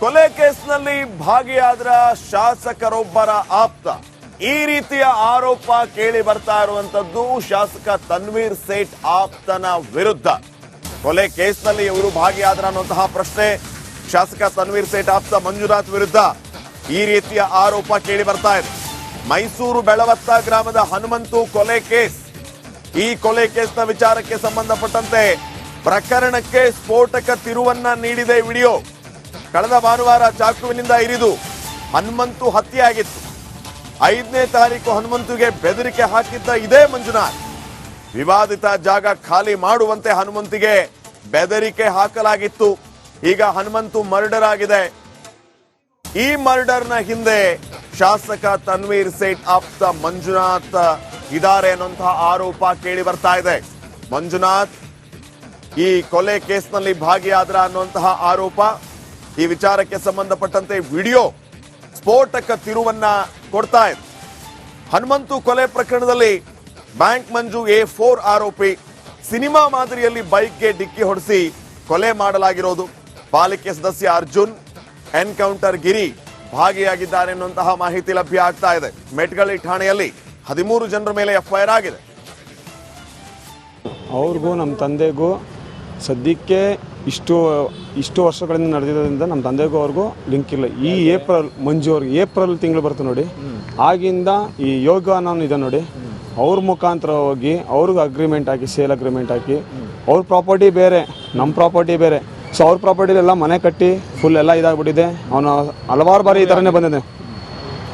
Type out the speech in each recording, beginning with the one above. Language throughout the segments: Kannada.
ಕೊಲೆ ಕೇಸ್ನಲ್ಲಿ ಭಾಗಿಯಾದ ಶಾಸಕರೊಬ್ಬರ ಆಪ್ತ ಈ ರೀತಿಯ ಆರೋಪ ಕೇಳಿ ಬರ್ತಾ ಇರುವಂತದ್ದು ಶಾಸಕ ತನ್ವೀರ್ ಸೇಠ್ ಆಪ್ತನ ವಿರುದ್ಧ. ಕೊಲೆ ಕೇಸ್ನಲ್ಲಿ ಇವರು ಭಾಗಿಯಾದ್ರ ಅನ್ನುವಂತಹ ಪ್ರಶ್ನೆ ಶಾಸಕ ತನ್ವೀರ್ ಸೇಠ್ ಆಪ್ತ ಮಂಜುನಾಥ್ ವಿರುದ್ಧ ಈ ರೀತಿಯ ಆರೋಪ ಕೇಳಿ ಬರ್ತಾ ಇದೆ. ಮೈಸೂರು ಬೆಳವತ್ತ ಗ್ರಾಮದ ಹನುಮಂತು ಕೊಲೆ ಕೇಸ್. ಈ ಕೊಲೆ ಕೇಸ್ನ ವಿಚಾರಕ್ಕೆ ಸಂಬಂಧಪಟ್ಟಂತೆ ಪ್ರಕರಣಕ್ಕೆ ಸ್ಫೋಟಕ ತಿರುವನ್ನ ನೀಡಿದೆ ವಿಡಿಯೋ. ಕಳೆದ ಭಾನುವಾರ ಚಾಕುವಿನಿಂದ ಇರಿದು ಹನುಮಂತು ಹತ್ಯೆಯಾಗಿತ್ತು. 5ನೇ ತಾರೀಕು ಹನುಮಂತುಗೆ ಬೆದರಿಕೆ ಹಾಕಿದ್ದ ಇದೇ ಮಂಜುನಾಥ್. ವಿವಾದಿತ ಜಾಗ ಖಾಲಿ ಮಾಡುವಂತೆ ಹನುಮಂತಿಗೆ ಬೆದರಿಕೆ ಹಾಕಲಾಗಿತ್ತು. ಈಗ ಹನುಮಂತು ಮರ್ಡರ್ ಆಗಿದೆ. ಈ ಮರ್ಡರ್ನ ಹಿಂದೆ ಶಾಸಕ ತನ್ವೀರ್ ಸೇಠ್ ಆಪ್ತ ಮಂಜುನಾಥ್ ಇದ್ದಾರೆ ಅನ್ನುವಂತಹ ಆರೋಪ ಕೇಳಿ ಬರ್ತಾ ಇದೆ. ಮಂಜುನಾಥ್ ಈ ಕೊಲೆ ಕೇಸ್ನಲ್ಲಿ ಭಾಗಿಯಾದ್ರ ಅನ್ನುವಂತಹ ಆರೋಪ. ಈ ವಿಚಾರಕ್ಕೆ ಸಂಬಂಧಪಟ್ಟಂತೆ ವಿಡಿಯೋ ಸ್ಫೋಟಕ ತಿರುವನ್ನ ಕೊಡ್ತಾ ಇದೆ. ಹನುಮಂತು ಕೊಲೆ ಪ್ರಕರಣದಲ್ಲಿ ಬ್ಯಾಂಕ್ ಮಂಜು A4 ಆರೋಪಿ. ಸಿನಿಮಾ ಮಾದರಿಯಲ್ಲಿ ಬೈಕ್ಗೆ ಡಿಕ್ಕಿ ಹೊಡೆಸಿ ಕೊಲೆ ಮಾಡಲಾಗಿರೋದು. ಪಾಲಿಕೆ ಸದಸ್ಯ ಅರ್ಜುನ್, ಎನ್ಕೌಂಟರ್ ಗಿರಿ ಭಾಗಿಯಾಗಿದ್ದಾರೆ ಎನ್ನುವಂತಹ ಮಾಹಿತಿ ಲಭ್ಯ ಆಗ್ತಾ ಇದೆ. ಮೆಟ್ಗಳಿ ಠಾಣೆಯಲ್ಲಿ 13 ಜನರ ಮೇಲೆ FIR ಆಗಿದೆ. ಅವ್ರಿಗೂ ನಮ್ಮ ತಂದೆಗೂ ಸದ್ಯಕ್ಕೆ ಇಷ್ಟು ವರ್ಷಗಳಿಂದ ನಡೆದಿರೋದ್ರಿಂದ ನಮ್ಮ ತಂದೆಗೂ ಅವ್ರಿಗೂ ಲಿಂಕ್ ಇಲ್ಲ. ಈ ಮಂಜು ಅವ್ರಿಗೆ ಏಪ್ರಿಲ್ ತಿಂಗಳು ಬರುತ್ತೆ ನೋಡಿ, ಆಗಿಂದ ಈ ಯೋಗ ಅನ್ನೋನು ಇದೆ ನೋಡಿ, ಅವ್ರ ಮುಖಾಂತರ ಹೋಗಿ ಅವ್ರಿಗೆ ಅಗ್ರಿಮೆಂಟ್ ಹಾಕಿ, ಸೇಲ್ ಅಗ್ರಿಮೆಂಟ್ ಹಾಕಿ, ಅವ್ರ ಪ್ರಾಪರ್ಟಿ ಬೇರೆ ನಮ್ಮ ಪ್ರಾಪರ್ಟಿ ಬೇರೆ. ಸೊ ಅವ್ರ ಪ್ರಾಪರ್ಟಿಲೆಲ್ಲ ಮನೆ ಕಟ್ಟಿ ಫುಲ್ ಎಲ್ಲ ಇದಾಗ್ಬಿಟ್ಟಿದೆ. ಅವನು ಹಲವಾರು ಬಾರಿ ಈ ಥರನೇ ಬಂದಿದೆ.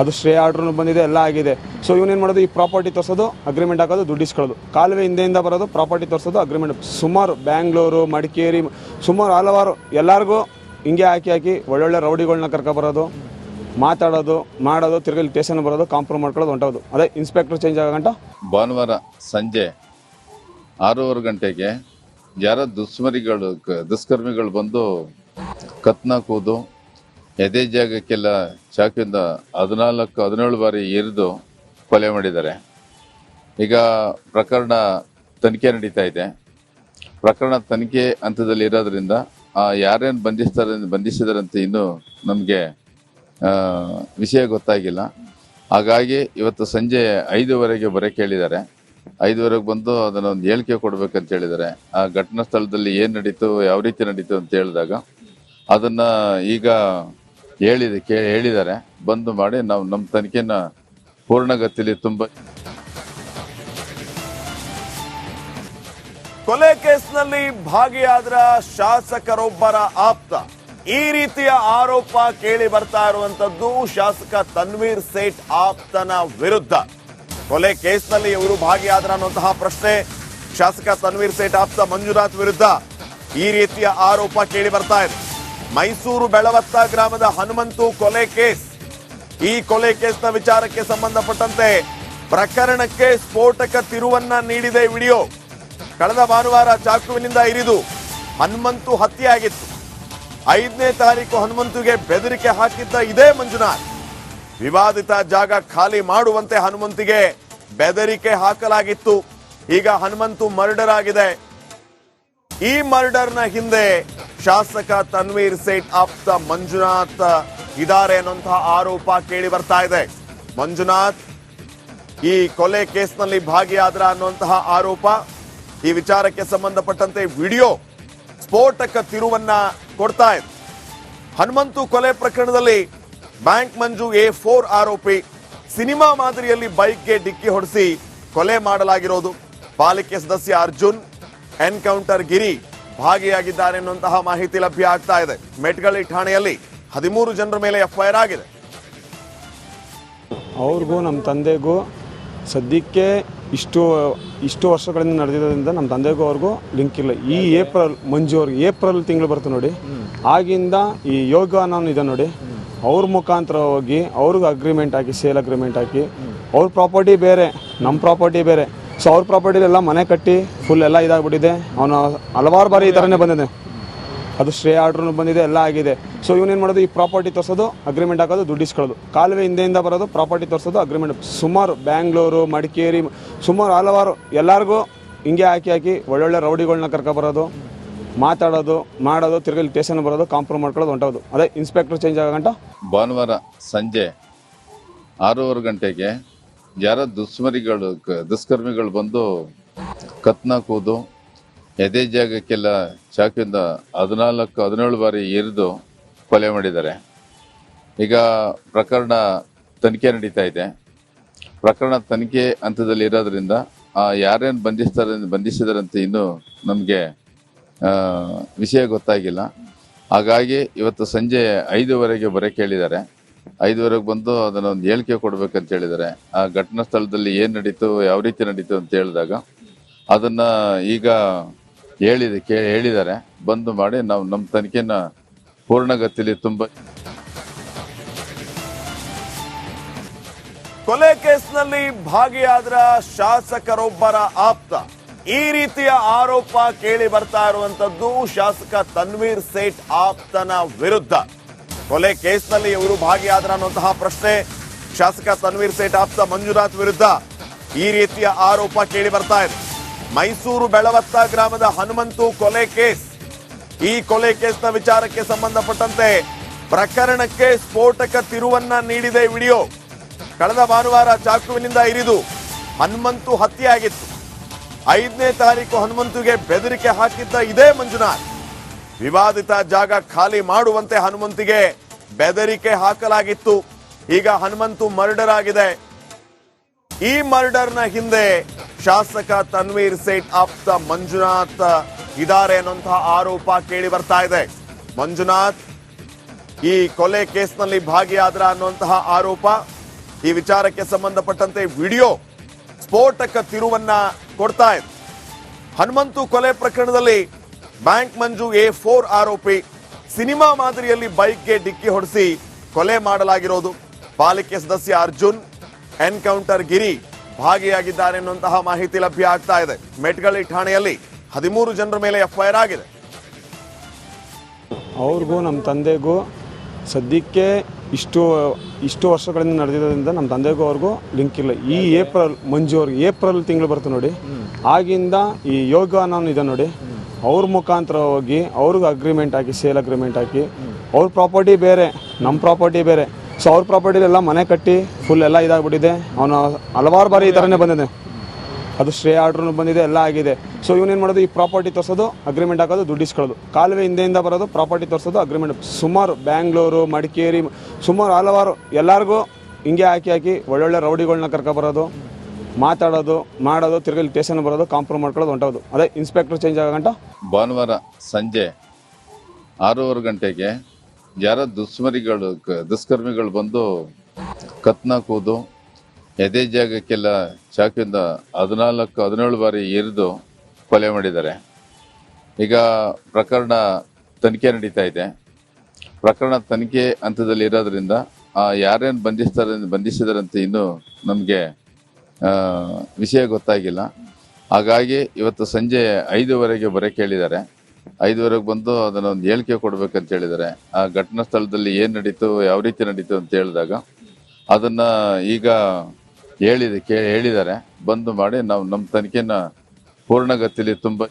ಅದು ಸ್ಟೇ ಆರ್ಡ್ರೂ ಬಂದಿದೆ, ಎಲ್ಲ ಆಗಿದೆ. ಸೊ ಇವನೇನು ಮಾಡೋದು, ಈ ಪ್ರಾಪರ್ಟಿ ತೋರಿಸೋದು, ಅಗ್ರಿಮೆಂಟ್ ಹಾಕೋದು, ದುಡ್ಡು ಇಸ್ಕೊಳ್ಳೋದು, ಕಾಲುವೆ ಹಿಂದೆಯಿಂದ ಬರೋದು, ಪ್ರಾಪರ್ಟಿ ತೋರಿಸೋದು, ಅಗ್ರಿಮೆಂಟ್. ಸುಮಾರು ಬ್ಯಾಂಗ್ಳೂರು, ಮಡಿಕೇರಿ, ಸುಮಾರು ಹಲವಾರು ಎಲ್ಲರಿಗೂ ಹಿಂಗೆ ಹಾಕಿ ಒಳ್ಳೊಳ್ಳೆ ರೌಡಿಗಳನ್ನ ಕರ್ಕೊಬರೋದು, ಮಾತಾಡೋದು, ಮಾಡೋದು, ತಿರ್ಗಿ ಸ್ಟೇಷನ್ ಬರೋದು, ಕಾಂಪ್ರಮೈಸ್ ಮಾಡ್ಕೊಳ್ಳೋದು, ಹೊಂಟೋದು. ಅದೇ ಇನ್ಸ್ಪೆಕ್ಟರ್ ಚೇಂಜ್ ಆಗಂಟ ಭಾನುವಾರ ಸಂಜೆ 6:30 ಗಂಟೆಗೆ ಯಾರೋ ದುಷ್ಕರ್ಮಿಗಳು ಬಂದು ಕತ್ನಾಕುವುದು, ಎದೆ ಜಾಗಕ್ಕೆಲ್ಲ ಚಾಕಿಂದ 14-17 ಬಾರಿ ಎರಿದು ಕೊಲೆ ಮಾಡಿದ್ದಾರೆ. ಈಗ ಪ್ರಕರಣ ತನಿಖೆ ನಡೀತಾ ಇದೆ. ಪ್ರಕರಣ ತನಿಖೆ ಹಂತದಲ್ಲಿ ಇರೋದ್ರಿಂದ ಯಾರೇನು ಬಂಧಿಸಿದಾರಂತೆ ಇನ್ನೂ ನಮಗೆ ವಿಷಯ ಗೊತ್ತಾಗಿಲ್ಲ. ಹಾಗಾಗಿ ಇವತ್ತು ಸಂಜೆ 5:00ವರೆಗೆ ಬರೋಕ್ಕೆ ಹೇಳಿದ್ದಾರೆ. 5:00ವರೆಗೆ ಬಂದು ಅದನ್ನ ಒಂದು ಹೇಳಿಕೆ ಕೊಡ್ಬೇಕಂತ ಹೇಳಿದ್ದಾರೆ. ಆ ಘಟನಾ ಸ್ಥಳದಲ್ಲಿ ಏನ್ ನಡೀತು, ಯಾವ ರೀತಿ ನಡೀತು ಅಂತ ಹೇಳಿದಾಗ ಅದನ್ನ ಈಗ ಹೇಳಿದ್ದಾರೆ. ಬಂದು ಮಾಡಿ ನಾವು ನಮ್ಮ ತನಿಖೆನ ಪೂರ್ಣಗತಿಯಲ್ಲಿ ತುಂಬ. ಕೊಲೆ ಕೇಸ್ನಲ್ಲಿ ಭಾಗಿಯಾದ ಶಾಸಕರೊಬ್ಬರ ಆಪ್ತ ಈ ರೀತಿಯ ಆರೋಪ ಕೇಳಿ ಬರ್ತಾ ಇರುವಂತದ್ದು ಶಾಸಕ ತನ್ವೀರ್ ಸೇಠ್ ಆಪ್ತನ ವಿರುದ್ಧ. ಕೊಲೆ ಕೇಸ್ನಲ್ಲಿ ಇವರು ಭಾಗಿಯಾದ್ರ ಅನ್ನುವಂತಹ ಪ್ರಶ್ನೆ ಶಾಸಕ ತನ್ವೀರ್ ಸೇಠ್ ಆಪ್ತ ಮಂಜುನಾಥ್ ವಿರುದ್ಧ ಈ ರೀತಿಯ ಆರೋಪ ಕೇಳಿ ಬರ್ತಾ ಇದೆ. ಮೈಸೂರು ಬೆಳವತ್ತ ಗ್ರಾಮದ ಹನುಮಂತು ಕೊಲೆ ಕೇಸ್. ಈ ಕೊಲೆ ಕೇಸ್ನ ವಿಚಾರಕ್ಕೆ ಸಂಬಂಧಪಟ್ಟಂತೆ ಪ್ರಕರಣಕ್ಕೆ ಸ್ಫೋಟಕ ತಿರುವನ್ನ ನೀಡಿದೆ ವಿಡಿಯೋ. ಕಳೆದ ಭಾನುವಾರ ಚಾಕುವಿನಿಂದ ಇರಿದು ಹನುಮಂತು ಹತ್ಯೆಯಾಗಿತ್ತು. 5ನೇ ತಾರೀಕು ಹನುಮಂತುಗೆ ಬೆದರಿಕೆ ಹಾಕಿದ್ದ ಇದೇ ಮಂಜುನಾಥ್. ವಿವಾದಿತ ಜಾಗ ಖಾಲಿ ಮಾಡುವಂತೆ ಹನುಮಂತಿಗೆ ಬೆದರಿಕೆ ಹಾಕಲಾಗಿತ್ತು. ಈಗ ಹನುಮಂತು ಮರ್ಡರ್ ಆಗಿದೆ. ಈ ಮರ್ಡರ್ನ ಹಿಂದೆ ಶಾಸಕ ತನ್ವೀರ್ ಸೇಠ್ ಆಪ್ತ ಮಂಜುನಾಥ್ ಇದ್ದಾರೆ ಅನ್ನುವಂತಹ ಆರೋಪ ಕೇಳಿ ಬರ್ತಾ ಇದೆ. ಮಂಜುನಾಥ್ ಈ ಕೊಲೆ ಕೇಸ್ನಲ್ಲಿ ಭಾಗಿಯಾದ್ರ ಅನ್ನುವಂತಹ ಆರೋಪ. ಈ ವಿಚಾರಕ್ಕೆ ಸಂಬಂಧಪಟ್ಟಂತೆ ವಿಡಿಯೋ ಸ್ಫೋಟಕ ತಿರುವನ್ನ ಕೊಡ್ತಾ ಇದೆ. ಹನುಮಂತು ಕೊಲೆ ಪ್ರಕರಣದಲ್ಲಿ ಬ್ಯಾಂಕ್ ಮಂಜು A4 ಆರೋಪಿ. ಸಿನಿಮಾ ಮಾದರಿಯಲ್ಲಿ ಬೈಕ್ಗೆ ಡಿಕ್ಕಿ ಹೊಡೆಸಿ ಕೊಲೆ ಮಾಡಲಾಗಿರೋದು. ಪಾಲಿಕೆ ಸದಸ್ಯ ಅರ್ಜುನ್, ಎನ್ಕೌಂಟರ್ ಗಿರಿ ಭಾಗಿಯಾಗಿದ್ದಾರೆ ಎನ್ನುವಂತಹ ಮಾಹಿತಿ ಲಭ್ಯ ಆಗ್ತಾ ಇದೆ. ಮೆಟ್ಗಳಿ ಠಾಣೆಯಲ್ಲಿ 13 ಜನರ ಮೇಲೆ FIR ಆಗಿದೆ. ಅವ್ರಿಗೂ ನಮ್ಮ ತಂದೆಗೂ ಸದ್ಯಕ್ಕೆ ಇಷ್ಟು ವರ್ಷಗಳಿಂದ ನಡೆದಿರೋದ್ರಿಂದ ನಮ್ಮ ತಂದೆಗೂ ಅವ್ರಿಗೂ ಲಿಂಕ್ ಇಲ್ಲ. ಈ ಮಂಜು ಅವ್ರಿಗೆ ಏಪ್ರಿಲ್ ತಿಂಗಳು ಬರುತ್ತೆ ನೋಡಿ, ಆಗಿಂದ ಈ ಯೋಗ ಅನ್ನೋನು ಇದೆ ನೋಡಿ, ಅವ್ರ ಮುಖಾಂತರ ಹೋಗಿ ಅವ್ರಿಗೆ ಅಗ್ರಿಮೆಂಟ್ ಹಾಕಿ, ಸೇಲ್ ಅಗ್ರಿಮೆಂಟ್ ಹಾಕಿ, ಅವ್ರ ಪ್ರಾಪರ್ಟಿ ಬೇರೆ ನಮ್ಮ ಪ್ರಾಪರ್ಟಿ ಬೇರೆ. ಸೊ ಅವ್ರ ಪ್ರಾಪರ್ಟಿಲೆಲ್ಲ ಮನೆ ಕಟ್ಟಿ ಫುಲ್ ಎಲ್ಲ ಇದಾಗ್ಬಿಟ್ಟಿದೆ. ಅವನು ಹಲವಾರು ಬಾರಿ ಈ ಥರನೇ ಬಂದಿದೆ. ಅದು ಸ್ಟೇ ಆರ್ಡ್ರೂ ಬಂದಿದೆ, ಎಲ್ಲ ಆಗಿದೆ. ಸೊ ಇವನೇನು ಮಾಡೋದು, ಈ ಪ್ರಾಪರ್ಟಿ ತೋರಿಸೋದು, ಅಗ್ರಿಮೆಂಟ್ ಹಾಕೋದು, ದುಡ್ಡು ಇಸ್ಕೊಳ್ಳೋದು, ಕಾಲುವೆ ಹಿಂದೆಯಿಂದ ಬರೋದು, ಪ್ರಾಪರ್ಟಿ ತೋರಿಸೋದು, ಅಗ್ರಿಮೆಂಟ್. ಸುಮಾರು ಬ್ಯಾಂಗ್ಳೂರು, ಮಡಿಕೇರಿ, ಸುಮಾರು ಹಲವಾರು ಎಲ್ಲರಿಗೂ ಹಿಂಗೆ ಹಾಕಿ ಒಳ್ಳೊಳ್ಳೆ ರೌಡಿಗಳನ್ನ ಕರ್ಕೊಬರೋದು, ಮಾತಾಡೋದು ಮಾಡೋದು ತಿರ್ಗಿ ಸ್ಟೇಷನ್ ಬರೋದು ಕಾಂಪ್ರಮೈಸ್ ಮಾಡ್ಕೊಳ್ಳೋದು ಹೊಂಟೋದು. ಅದೇ ಇನ್ಸ್ಪೆಕ್ಟರ್ ಚೇಂಜ್ ಆಗಂಟ ಭಾನುವಾರ ಸಂಜೆ 6:15 ಗಂಟೆಗೆ ಯಾರ ದುಷ್ಕರ್ಮಿಗಳು ಬಂದು ಕತ್ನಾಕುವುದು, ಎದೆ ಜಾಗಕ್ಕೆಲ್ಲ ಚಾಕಿಂದ 14-17 ಬಾರಿ ಎರಿದು ಕೊಲೆ ಮಾಡಿದ್ದಾರೆ. ಈಗ ಪ್ರಕರಣ ತನಿಖೆ ನಡೀತಾ ಇದೆ. ಪ್ರಕರಣ ತನಿಖೆ ಹಂತದಲ್ಲಿ ಇರೋದ್ರಿಂದ ಯಾರೇನು ಬಂಧಿಸಿದಾರಂತೆ ಇನ್ನೂ ನಮಗೆ ವಿಷಯ ಗೊತ್ತಾಗಿಲ್ಲ. ಹಾಗಾಗಿ ಇವತ್ತು ಸಂಜೆ 5:00 ಬರೋಕ್ಕೆ ಹೇಳಿದ್ದಾರೆ. 5:00 ಬಂದು ಅದನ್ನೊಂದು ಹೇಳಿಕೆ ಕೊಡ್ಬೇಕಂತ ಹೇಳಿದ್ದಾರೆ. ಆ ಘಟನಾ ಸ್ಥಳದಲ್ಲಿ ಏನ್ ನಡೀತು, ಯಾವ ರೀತಿ ನಡೀತು ಅಂತ ಹೇಳಿದಾಗ ಅದನ್ನ ಈಗ ಹೇಳಿದ್ದಾರೆ. ಬಂದು ಮಾಡಿ ನಾವು ನಮ್ಮ ತನಿಖೆನ ಪೂರ್ಣಗತಿಯಲ್ಲಿ ತುಂಬ ಕೊಲೆ ಕೇಸ್ನಲ್ಲಿ ಭಾಗಿಯಾದ್ರ ಶಾಸಕರೊಬ್ಬರ ಆಪ್ತ. ಈ ರೀತಿಯ ಆರೋಪ ಕೇಳಿ ಬರ್ತಾ ಇರುವಂತದ್ದು ಶಾಸಕ ತನ್ವೀರ್ ಸೇಠ್ ಆಪ್ತನ ವಿರುದ್ಧ. ಕೊಲೆ ಕೇಸ್ನಲ್ಲಿ ಇವರು ಭಾಗಿಯಾದ್ರ ಅನ್ನುವಂತಹ ಪ್ರಶ್ನೆ ಶಾಸಕ ತನ್ವೀರ್ ಸೇಠ್ ಆಪ್ತ ಮಂಜುನಾಥ್ ವಿರುದ್ಧ ಈ ರೀತಿಯ ಆರೋಪ ಕೇಳಿ ಬರ್ತಾ ಇದೆ. ಮೈಸೂರು ಬೆಳವತ್ತ ಗ್ರಾಮದ ಹನುಮಂತು ಕೊಲೆ ಕೇಸ್. ಈ ಕೊಲೆ ಕೇಸ್ನ ವಿಚಾರಕ್ಕೆ ಸಂಬಂಧಪಟ್ಟಂತೆ ಪ್ರಕರಣಕ್ಕೆ ಸ್ಫೋಟಕ ತಿರುವನ್ನ ನೀಡಿದೆ ವಿಡಿಯೋ. ಕಳೆದ ಭಾನುವಾರ ಚಾಕುವಿನಿಂದ ಇರಿದು ಹನುಮಂತು ಹತ್ಯೆಯಾಗಿತ್ತು. 5ನೇ ತಾರೀಕು ಹನುಮಂತುಗೆ ಬೆದರಿಕೆ ಹಾಕಿದ್ದ ಇದೇ ಮಂಜುನಾಥ್. ವಿವಾದಿತ ಜಾಗ ಖಾಲಿ ಮಾಡುವಂತೆ ಹನುಮಂತಿಗೆ ಬೆದರಿಕೆ ಹಾಕಲಾಗಿತ್ತು. ಈಗ ಹನುಮಂತು ಮರ್ಡರ್ ಆಗಿದೆ. ಈ ಮರ್ಡರ್ನ ಹಿಂದೆ ಶಾಸಕ ತನ್ವೀರ್ ಸೇಠ್ ಆಪ್ತ ಮಂಜುನಾಥ್ ಇದ್ದಾರೆ ಅನ್ನುವಂತಹ ಆರೋಪ ಕೇಳಿ ಬರ್ತಾ ಇದೆ. ಮಂಜುನಾಥ್ ಈ ಕೊಲೆ ಕೇಸ್ನಲ್ಲಿ ಭಾಗಿಯಾದ್ರ ಅನ್ನುವಂತಹ ಆರೋಪ. ಈ ವಿಚಾರಕ್ಕೆ ಸಂಬಂಧಪಟ್ಟಂತೆ ವಿಡಿಯೋ ಸ್ಫೋಟಕ ತಿರುವನ್ನ ಕೊಡ್ತಾ ಇದೆ. ಹನುಮಂತು ಕೊಲೆ ಪ್ರಕರಣದಲ್ಲಿ ಬ್ಯಾಂಕ್ ಮಂಜು A4 ಆರೋಪಿ. ಸಿನಿಮಾ ಮಾದರಿಯಲ್ಲಿ ಬೈಕ್ಗೆ ಡಿಕ್ಕಿ ಹೊಡೆಸಿ ಕೊಲೆ ಮಾಡಲಾಗಿರೋದು. ಪಾಲಿಕೆ ಸದಸ್ಯ ಅರ್ಜುನ್, ಎನ್ಕೌಂಟರ್ ಗಿರಿ ಭಾಗಿಯಾಗಿದ್ದಾರೆ ಎನ್ನುವಂತಹ ಮಾಹಿತಿ ಲಭ್ಯ ಆಗ್ತಾ ಇದೆ. ಮೆಟ್ಗಳಿ ಠಾಣೆಯಲ್ಲಿ 13 ಜನರ ಮೇಲೆ FIR ಆಗಿದೆ. ಅವ್ರಿಗೂ ನಮ್ಮ ತಂದೆಗೂ ಸದ್ಯಕ್ಕೆ ಇಷ್ಟು ವರ್ಷಗಳಿಂದ ನಡೆದಿರೋದ್ರಿಂದ ನಮ್ಮ ತಂದೆಗೂ ಅವ್ರಿಗೂ ಲಿಂಕ್ ಇಲ್ಲ. ಈ ಮಂಜು ಅವ್ರಿಗೆ ಏಪ್ರಿಲ್ ತಿಂಗಳು ಬರುತ್ತೆ ನೋಡಿ, ಆಗಿಂದ ಈ ಯೋಗ ಅನ್ನೋನು ಇದೆ ನೋಡಿ, ಅವ್ರ ಮುಖಾಂತರ ಹೋಗಿ ಅವ್ರಿಗೆ ಅಗ್ರಿಮೆಂಟ್ ಹಾಕಿ, ಸೇಲ್ ಅಗ್ರಿಮೆಂಟ್ ಹಾಕಿ, ಅವ್ರ ಪ್ರಾಪರ್ಟಿ ಬೇರೆ ನಮ್ಮ ಪ್ರಾಪರ್ಟಿ ಬೇರೆ. ಸೊ ಅವ್ರ ಪ್ರಾಪರ್ಟಿಲೆಲ್ಲ ಮನೆ ಕಟ್ಟಿ ಫುಲ್ ಎಲ್ಲ ಇದಾಗ್ಬಿಟ್ಟಿದೆ. ಅವನು ಹಲವಾರು ಬಾರಿ ಈ ಥರನೇ ಬಂದಿದೆ. ಅದು ಸ್ಟೇ ಆರ್ಡ್ರೂ ಬಂದಿದೆ, ಎಲ್ಲ ಆಗಿದೆ. ಸೊ ಇವನೇನು ಮಾಡೋದು, ಈ ಪ್ರಾಪರ್ಟಿ ತೋರಿಸೋದು, ಅಗ್ರಿಮೆಂಟ್ ಹಾಕೋದು, ದುಡ್ಡು ಇಸ್ಕೊಳ್ಳೋದು, ಕಾಲುವೆ ಹಿಂದೆಯಿಂದ ಬರೋದು, ಪ್ರಾಪರ್ಟಿ ತೋರಿಸೋದು, ಅಗ್ರಿಮೆಂಟ್. ಸುಮಾರು ಬ್ಯಾಂಗ್ಳೂರು, ಮಡಿಕೇರಿ, ಸುಮಾರು ಹಲವಾರು ಎಲ್ಲರಿಗೂ ಹಿಂಗೆ ಹಾಕಿ ಒಳ್ಳೊಳ್ಳೆ ರೌಡಿಗಳನ್ನ ಕರ್ಕೊಬರೋದು, ಮಾತಾಡೋದು, ಮಾಡೋದು, ತಿರ್ಗಿ ಸ್ಟೇಷನ್ ಬರೋದು, ಕಾಂಪ್ರಮೈಸ್ ಮಾಡ್ಕೊಳ್ಳೋದು ಹೊಂಟೋದು. ಅದೇ ಇನ್ಸ್ಪೆಕ್ಟರ್ ಚೇಂಜ್ ಆಗಂಟ ಭಾನುವಾರ ಸಂಜೆ 6:15 ಗಂಟೆಗೆ ಯಾರ ದುಷ್ಕರ್ಮಿಗಳು ಬಂದು ಕತ್ನಾಕುವುದು, ಎದೆ ಜಾಗಕ್ಕೆಲ್ಲ ಚಾಕಿಂದ 14-17 ಬಾರಿ ಎರಿದು ಕೊಲೆ ಮಾಡಿದ್ದಾರೆ. ಈಗ ಪ್ರಕರಣ ತನಿಖೆ ನಡೀತಾ ಇದೆ. ಪ್ರಕರಣ ತನಿಖೆ ಹಂತದಲ್ಲಿ ಇರೋದ್ರಿಂದ ಯಾರೇನು ಬಂಧಿಸಿದಾರಂತೆ ಇನ್ನೂ ನಮಗೆ ವಿಷಯ ಗೊತ್ತಾಗಿಲ್ಲ. ಹಾಗಾಗಿ ಇವತ್ತು ಸಂಜೆ 5:00 ಬರೋಕ್ಕೆ ಹೇಳಿದ್ದಾರೆ. 5:00 ಬಂದು ಅದನ್ನೊಂದು ಹೇಳಿಕೆ ಕೊಡ್ಬೇಕಂತ ಹೇಳಿದ್ದಾರೆ. ಆ ಘಟನಾ ಸ್ಥಳದಲ್ಲಿ ಏನ್ ನಡೀತು, ಯಾವ ರೀತಿ ನಡೀತು ಅಂತ ಹೇಳಿದಾಗ ಅದನ್ನ ಈಗ ಹೇಳಿದ್ದಾರೆ. ಬಂದು ಮಾಡಿ ನಾವು ನಮ್ಮ ತನಿಖೆನ ಪೂರ್ಣಗತಿಯಲ್ಲಿ ತುಂಬ